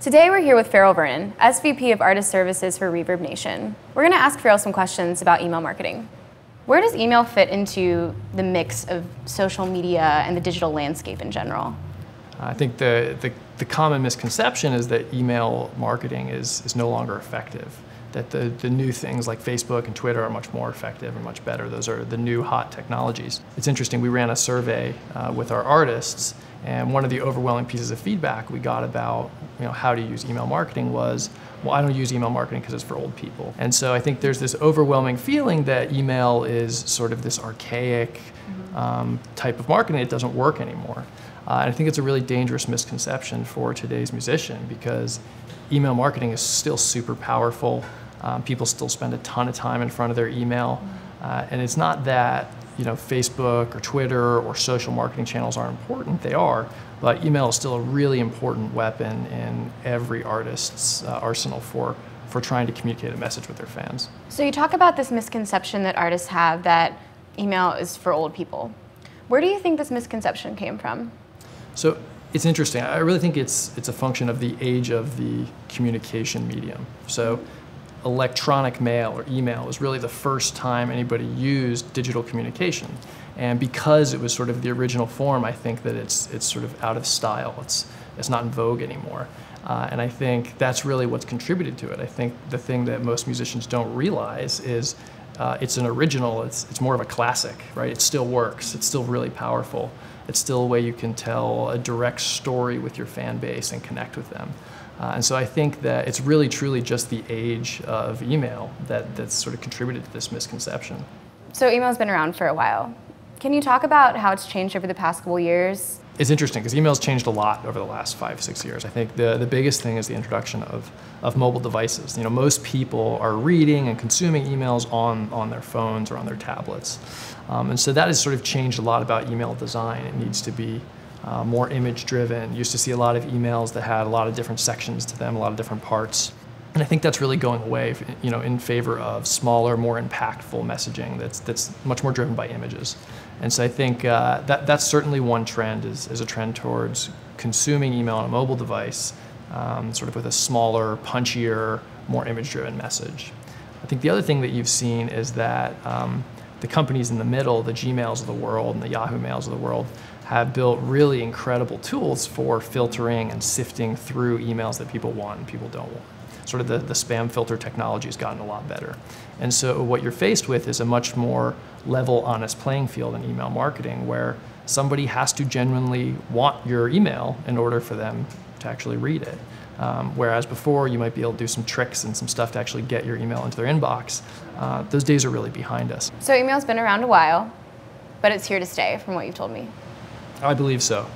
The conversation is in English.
Today we're here with Farrell Vernon, SVP of Artist Services for ReverbNation. We're going to ask Farrell some questions about email marketing. Where does email fit into the mix of social media and the digital landscape in general? I think the common misconception is that email marketing is no longer effective, that the new things like Facebook and Twitter are much more effective and much better. Those are the new hot technologies. It's interesting, we ran a survey with our artists, and one of the overwhelming pieces of feedback we got about how to use email marketing was, well, I don't use email marketing because it's for old people. And so I think there's this overwhelming feeling that email is sort of this archaic type of marketing. It doesn't work anymore. And I think it's a really dangerous misconception for today's musician, because email marketing is still super powerful. People still spend a ton of time in front of their email. And it's not that Facebook or Twitter or social marketing channels aren't important. They are, but email is still a really important weapon in every artist's arsenal for trying to communicate a message with their fans. So you talk about this misconception that artists have that email is for old people. Where do you think this misconception came from? So it's interesting. I really think it's a function of the age of the communication medium. So electronic mail or email was really the first time anybody used digital communication. And because it was sort of the original form, I think that it's sort of out of style. It's not in vogue anymore. And I think that's really what's contributed to it. I think the thing that most musicians don't realize is it's an original, it's more of a classic, right? It still works, it's still really powerful. It's still a way you can tell a direct story with your fan base and connect with them. And so I think that it's really truly just the age of email that's sort of contributed to this misconception. So email's been around for a while. Can you talk about how it's changed over the past couple years? It's interesting because email's changed a lot over the last 5, 6 years. I think the biggest thing is the introduction of mobile devices. Most people are reading and consuming emails on their phones or on their tablets. And so that has sort of changed a lot about email design. It needs to be more image-driven. Used to see a lot of emails that had a lot of different sections to them, a lot of different parts. And I think that's really going away, in favor of smaller, more impactful messaging that's much more driven by images. And so I think that's certainly one trend, is a trend towards consuming email on a mobile device, sort of with a smaller, punchier, more image-driven message. I think the other thing that you've seen is that the companies in the middle, the Gmails of the world and the Yahoo Mails of the world, have built really incredible tools for filtering and sifting through emails that people want and people don't want. Sort of the spam filter technology has gotten a lot better. And so what you're faced with is a much more level, honest playing field in email marketing, where somebody has to genuinely want your email in order for them to actually read it. Whereas before, you might be able to do some tricks and some stuff to actually get your email into their inbox. Those days are really behind us. So email's been around a while, but it's here to stay, from what you've told me. I believe so.